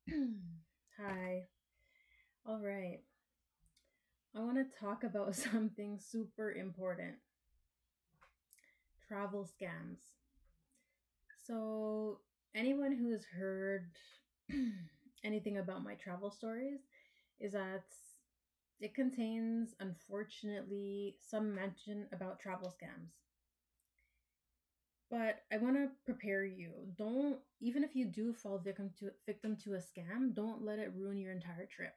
Hi. All right. I want to talk about something super important: travel scams. So, anyone who has heard anything about my travel stories is that it contains, unfortunately, some mention about travel scams. But I want to prepare you. Don't, even if you do fall victim to a scam, don't let it ruin your entire trip.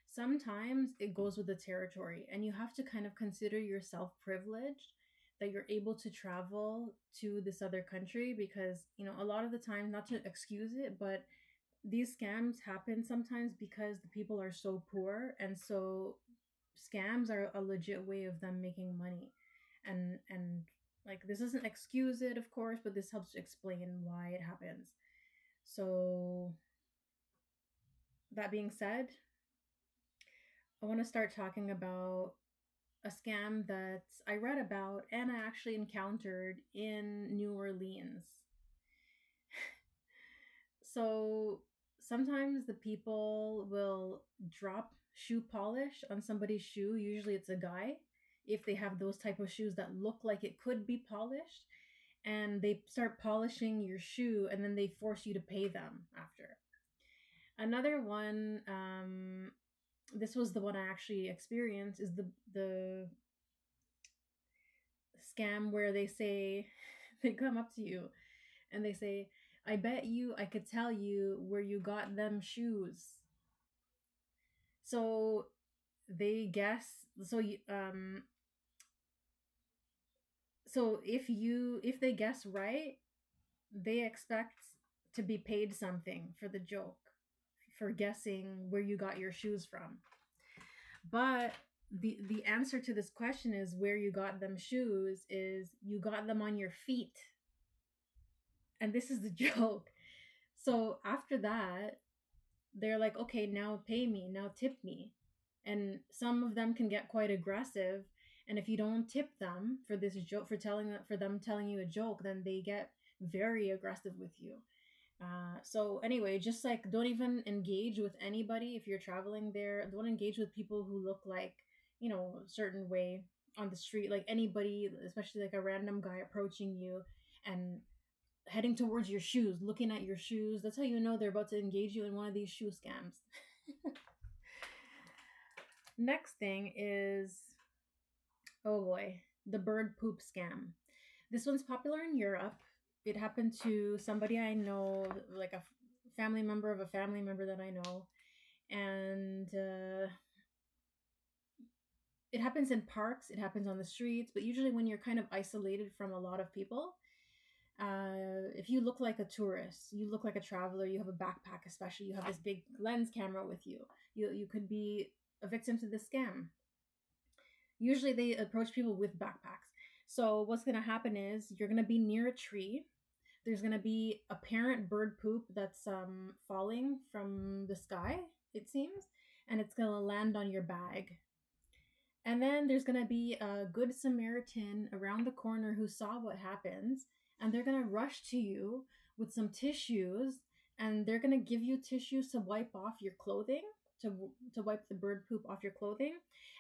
Sometimes it goes with the territory, and you have to kind of consider yourself privileged that you're able to travel to this other country because, a lot of the time, not to excuse it, but these scams happen sometimes because the people are so poor, and so scams are a legit way of them making money. And like, this doesn't excuse it, of course, but this helps to explain why it happens. So, that being said, I want to start talking about a scam that I read about and I actually encountered in New Orleans. So sometimes the people will drop shoe polish on somebody's shoe. Usually it's a guy, if they have those type of shoes that look like it could be polished, and they start polishing your shoe and then they force you to pay them after. Another one, this was the one I actually experienced, is the scam where they say they come up to you and they say, "I bet you I could tell you where you got them shoes." So they guess. So if they guess right, they expect to be paid something for the joke, for guessing where you got your shoes from. But the answer to this question is, where you got them shoes is you got them on your feet. And this is the joke. So after that, they're like, okay, now pay me, now tip me. And some of them can get quite aggressive. And if you don't tip them for this joke, for them telling you a joke, then they get very aggressive with you. So anyway, just like, don't even engage with anybody if you're traveling there. Don't engage with people who look like, a certain way on the street. Like anybody, especially like a random guy approaching you and heading towards your shoes, looking at your shoes. That's how you know they're about to engage you in one of these shoe scams. Next thing is, oh boy, the bird poop scam. This one's popular in Europe. It happened to somebody I know, like a family member of a family member that I know. And it happens in parks, it happens on the streets, but usually when you're kind of isolated from a lot of people, if you look like a tourist, you look like a traveler, you have a backpack, especially you have this big lens camera with you, you could be a victim to this scam. Usually they approach people with backpacks. So what's going to happen is you're going to be near a tree. There's going to be apparent bird poop that's falling from the sky, it seems, and it's going to land on your bag. And then there's going to be a good Samaritan around the corner who saw what happens, and they're going to rush to you with some tissues, and they're going to give you tissues to wipe off your clothing, to wipe the bird poop off your clothing.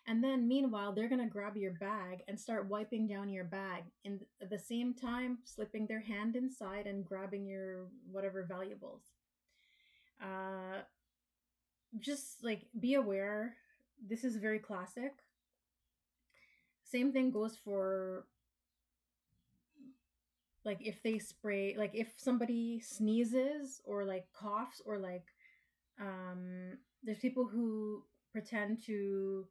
And then meanwhile, they're going to grab your bag and start wiping down your bag, and at the same time slipping their hand inside and grabbing your whatever valuables. Uh just like, be aware, this is very classic. Same thing goes for, like, if they spray, like if somebody sneezes or like coughs or like, there's people who pretend to,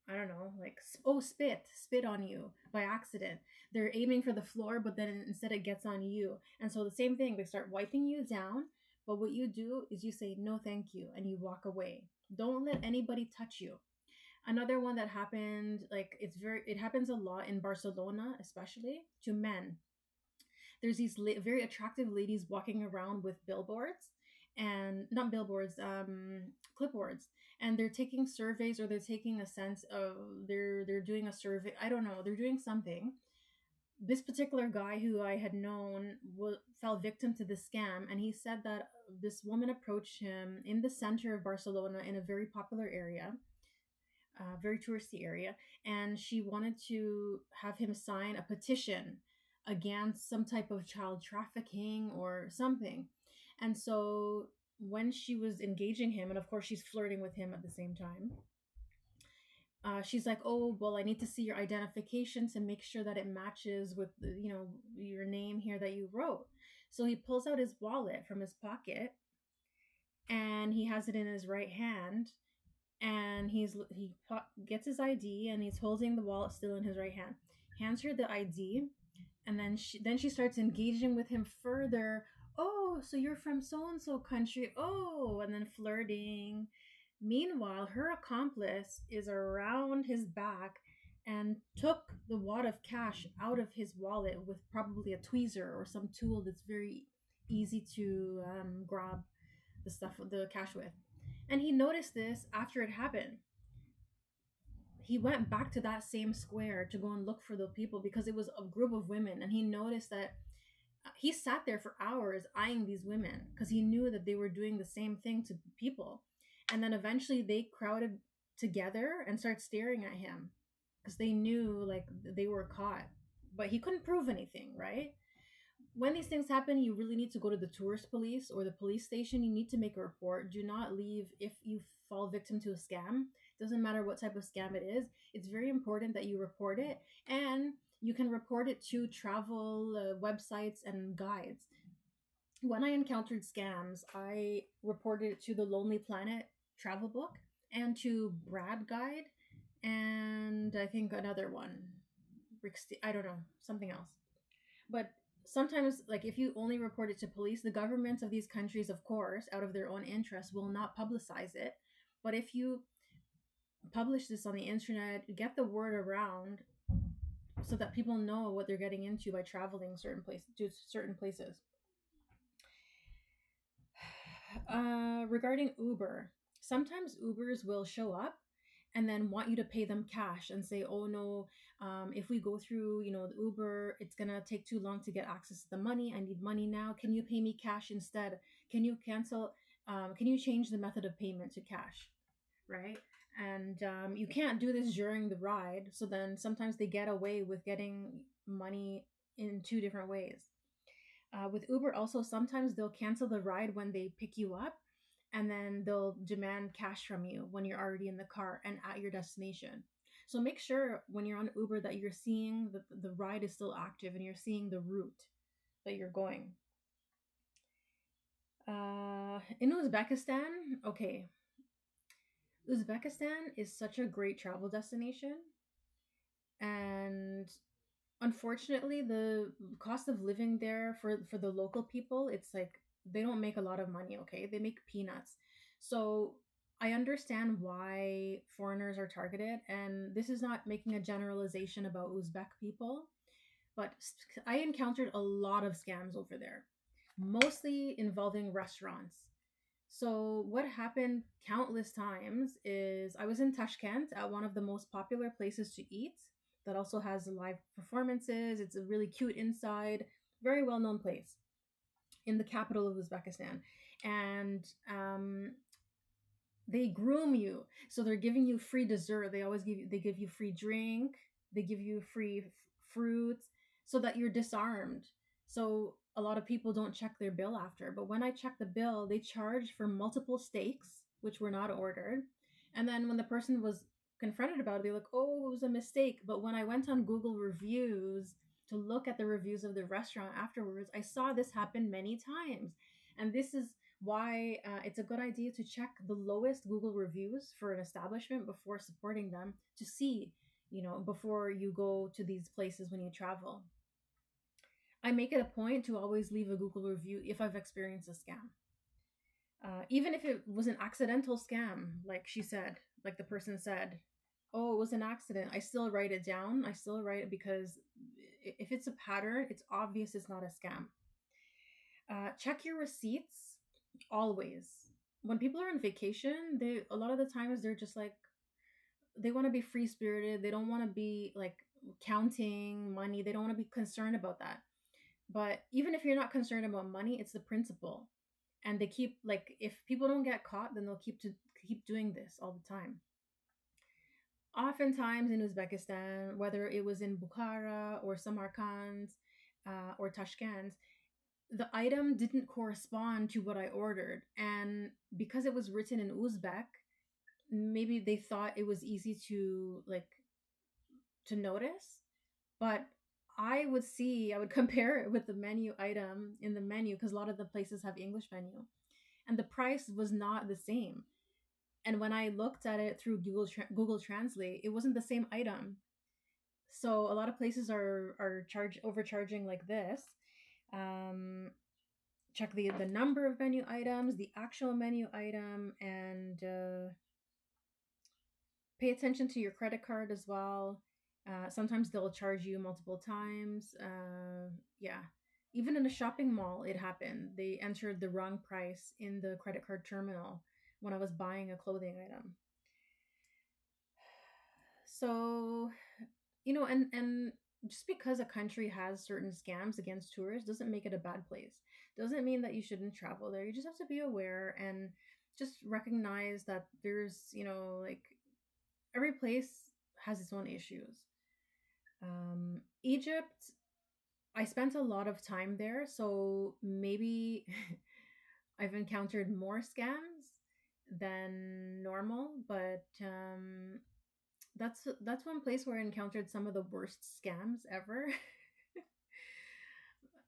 I don't know, like, spit on you by accident. They're aiming for the floor, but then instead it gets on you. And so the same thing, they start wiping you down, but what you do is you say no thank you and you walk away. Don't let anybody touch you. Another one that happened, like, it happens a lot in Barcelona, especially to men. There's these very attractive ladies walking around with billboards, and not billboards, clipboards, and they're taking surveys, or they're taking a sense of, they're doing a survey, I don't know, they're doing something. This particular guy who I had known fell victim to the scam, and he said that this woman approached him in the center of Barcelona in a very popular area, very touristy area, and she wanted to have him sign a petition against some type of child trafficking or something. And so when she was engaging him, and of course she's flirting with him at the same time, she's like, "Oh, well, I need to see your identification to make sure that it matches with your name here that you wrote." So he pulls out his wallet from his pocket and he has it in his right hand, and gets his ID and he's holding the wallet still in his right hand. Hands her the ID, and then she starts engaging with him further. "Oh, so you're from so and so country? Oh," and then flirting. Meanwhile, her accomplice is around his back and took the wad of cash out of his wallet with probably a tweezer or some tool that's very easy to grab the cash with. And he noticed this after it happened. He went back to that same square to go and look for the people because it was a group of women, and he noticed that he sat there for hours eyeing these women because he knew that they were doing the same thing to people. And then eventually they crowded together and started staring at him because they knew like they were caught, but he couldn't prove anything, right? When these things happen, you really need to go to the tourist police or the police station. You need to make a report. Do not leave if you fall victim to a scam. Doesn't matter what type of scam it is. It's very important that you report it, and you can report it to travel websites and guides. When I encountered scams, I reported it to the Lonely Planet travel book and to Brad Guide, and I think another one, I don't know, something else. But sometimes, like, if you only report it to police, the governments of these countries, of course, out of their own interest, will not publicize it. But if you publish this on the internet, get the word around so that people know what they're getting into by traveling certain places. Regarding Uber, sometimes Ubers will show up and then want you to pay them cash and say, "Oh no, if we go through, the Uber, it's gonna take too long to get access to the money. I need money now. Can you pay me cash instead? Can you cancel? Can you change the method of payment to cash?" Right? And you can't do this during the ride. So then sometimes they get away with getting money in two different ways. With Uber, also, sometimes they'll cancel the ride when they pick you up, and then they'll demand cash from you when you're already in the car and at your destination. So make sure when you're on Uber that you're seeing that the ride is still active and you're seeing the route that you're going. In Uzbekistan, okay, Uzbekistan is such a great travel destination, and unfortunately the cost of living there for the local people, it's like they don't make a lot of money. Okay, they make peanuts. So I understand why foreigners are targeted, and this is not making a generalization about Uzbek people, but I encountered a lot of scams over there, mostly involving restaurants. So what happened countless times is I was in Tashkent at one of the most popular places to eat that also has live performances. It's a really cute inside, very well known place in the capital of Uzbekistan. And they groom you. So they're giving you free dessert. They give you free drink. They give you free fruits so that you're disarmed. So a lot of people don't check their bill after. But when I checked the bill, they charged for multiple steaks, which were not ordered. And then when the person was confronted about it, they're like, "Oh, it was a mistake." But when I went on Google reviews to look at the reviews of the restaurant afterwards, I saw this happen many times. And this is why it's a good idea to check the lowest Google reviews for an establishment before supporting them, to see, before you go to these places when you travel. I make it a point to always leave a Google review if I've experienced a scam. Even if it was an accidental scam, like she said, like the person said, "Oh, it was an accident," I still write it down. I still write it because if it's a pattern, it's obvious it's not a scam. Check your receipts always. When people are on vacation, a lot of the times they're just like, they want to be free spirited. They don't want to be like counting money. They don't want to be concerned about that. But even if you're not concerned about money, it's the principle. And they keep, like, if people don't get caught, then they'll keep doing this all the time. Oftentimes in Uzbekistan, whether it was in Bukhara or Samarkand or Tashkent, the item didn't correspond to what I ordered. And because it was written in Uzbek, maybe they thought it was easy to, like, to notice. But I would compare it with the menu item in the menu, because a lot of the places have English menu, and the price was not the same. And when I looked at it through Google Translate, it wasn't the same item. So a lot of places are overcharging like this. Um, Check the number of menu items, the actual menu item, and pay attention to your credit card as well. Sometimes they'll charge you multiple times. Yeah. Even in a shopping mall, it happened. They entered the wrong price in the credit card terminal when I was buying a clothing item. So, and just because a country has certain scams against tourists doesn't make it a bad place. Doesn't mean that you shouldn't travel there. You just have to be aware and just recognize that there's, like, every place has its own issues. Egypt, I spent a lot of time there, so maybe I've encountered more scams than normal, but that's one place where I encountered some of the worst scams ever.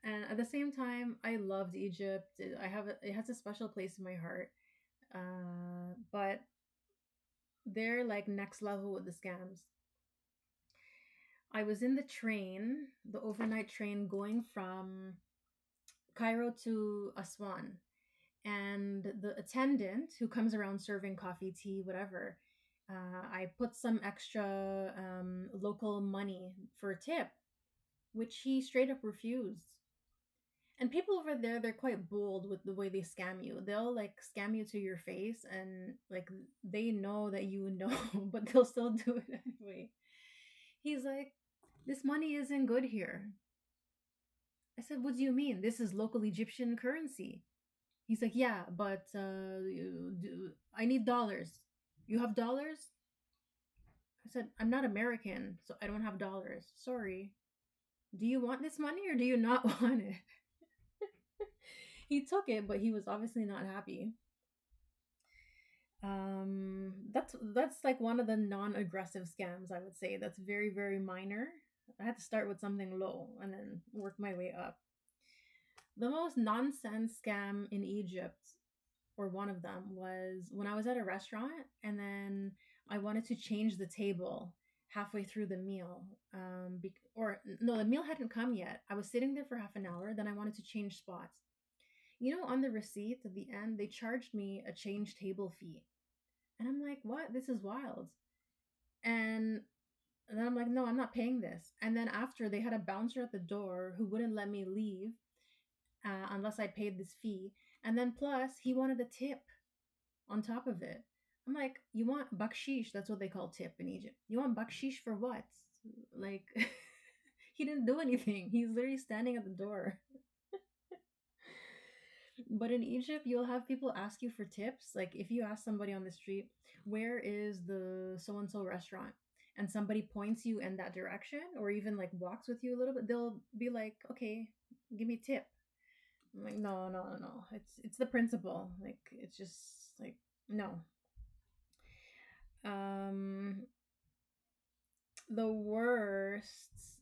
And at the same time, I loved Egypt. It has a special place in my heart. But they're like next level with the scams. I was in the overnight train going from Cairo to Aswan, and the attendant who comes around serving coffee, tea, whatever, I put some extra local money for a tip, which he straight up refused. And people over there, they're quite bold with the way they scam you. They'll like scam you to your face, and like they know that you know, but they'll still do it anyway. He's like, "This money isn't good here." I said, "What do you mean? This is local Egyptian currency." He's like, "Yeah, but I need dollars. You have dollars?" I said, "I'm not American, so I don't have dollars. Sorry. Do you want this money or do you not want it?" He took it, but he was obviously not happy. That's like one of the non-aggressive scams, I would say. That's very, very minor. I had to start with something low and then work my way up. The most nonsense scam in Egypt, or one of them, was when I was at a restaurant and then I wanted to change the table halfway through the meal. Or no, the meal hadn't come yet. I was sitting there for half an hour. Then I wanted to change spots. On the receipt at the end, they charged me a change table fee. And I'm like, what? This is wild. And then I'm like, no, I'm not paying this. And then after, they had a bouncer at the door who wouldn't let me leave unless I paid this fee. And then plus, he wanted a tip on top of it. I'm like, you want bakshish? That's what they call tip in Egypt. You want bakshish for what? Like, he didn't do anything. He's literally standing at the door. But in Egypt, you'll have people ask you for tips. Like, if you ask somebody on the street, where is the so and so restaurant? And somebody points you in that direction, or even like walks with you a little bit, they'll be like, okay, give me a tip. I'm like, no, no, no. It's the principle. Like, it's just like, no. Um, the worst,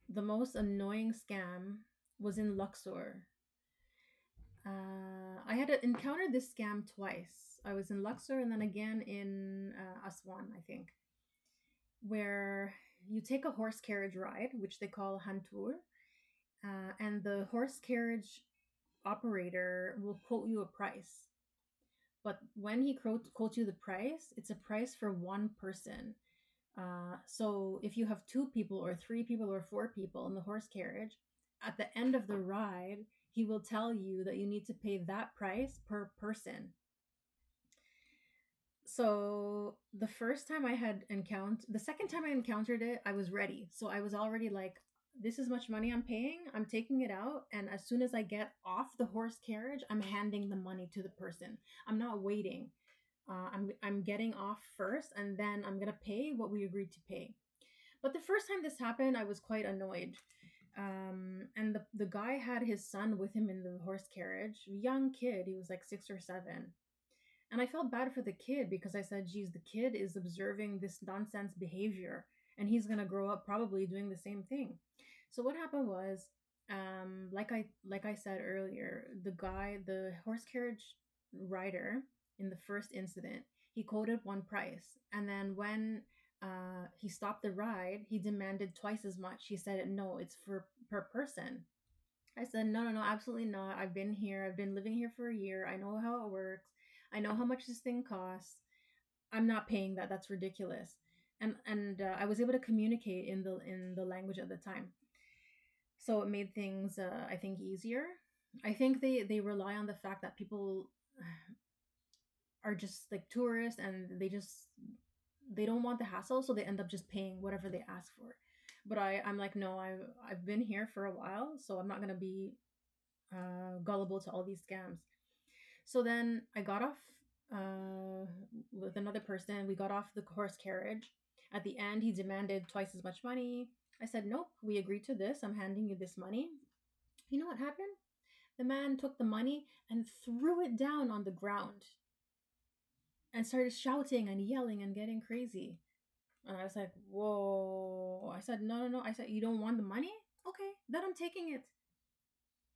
the most annoying scam was in Luxor. I had encountered this scam twice. I was in Luxor and then again in Aswan, I think, where you take a horse carriage ride, which they call hantour, and the horse carriage operator will quote you a price. But when he quotes you the price, it's a price for one person. So if you have two people or three people or four people in the horse carriage, at the end of the ride, he will tell you that you need to pay that price per person. So the first time I had encountered, the second time I encountered it, I was ready. So I was already like, this is much money I'm paying. I'm taking it out, and as soon as I get off the horse carriage, I'm handing the money to the person. I'm not waiting. I'm getting off first, and then I'm gonna pay what we agreed to pay. But the first time this happened, I was quite annoyed. And the guy had his son with him in the horse carriage, young kid. He was like 6 or 7, and I felt bad for the kid because I said, geez, the kid is observing this nonsense behavior and he's going to grow up probably doing the same thing. So what happened was, like I said earlier, the horse carriage rider in the first incident, he quoted one price. And then when he stopped the ride, he demanded twice as much. He said, no, it's for per person. I said, no, no, no, absolutely not. I've been here. I've been living here for a year. I know how it works. I know how much this thing costs. I'm not paying that. That's ridiculous. And I was able to communicate in the language at the time, so it made things I think easier. I think they rely on the fact that people are just like tourists, and they don't want the hassle, so they end up just paying whatever they ask for. But I'm like, no, I've been here for a while, so I'm not gonna be gullible to all these scams. So then I got off with another person. We got off the horse carriage. At the end, he demanded twice as much money. I said, nope, we agreed to this. I'm handing you this money. You know what happened? The man took the money and threw it down on the ground and started shouting and yelling and getting crazy. And I was like, whoa. I said, no, no, no. I said, you don't want the money? Okay, then I'm taking it.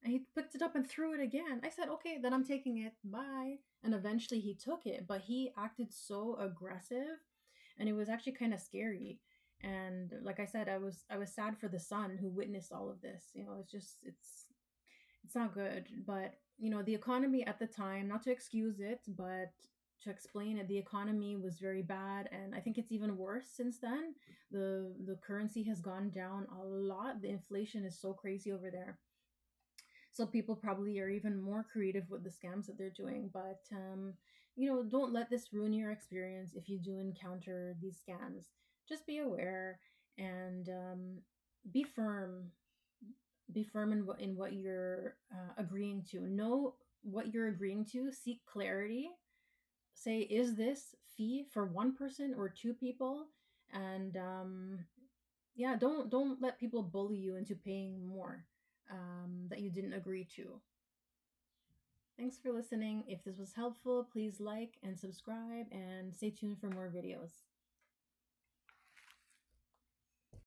And he picked it up and threw it again. I said, okay, then I'm taking it. Bye. And eventually he took it, but he acted so aggressive, and it was actually kind of scary. And like I said, I was sad for the son who witnessed all of this. It's not good. But the economy at the time, not to excuse it, but to explain it, the economy was very bad, and I think it's even worse since then. The currency has gone down a lot. The inflation is so crazy over there, so people probably are even more creative with the scams that they're doing. But don't let this ruin your experience if you do encounter these scams. Just be aware, and be firm. Be firm in what you're agreeing to. Know what you're agreeing to. Seek clarity. Say, is this fee for one person or two people? And yeah, don't let people bully you into paying more that you didn't agree to. Thanks for listening. If this was helpful, please like and subscribe and stay tuned for more videos.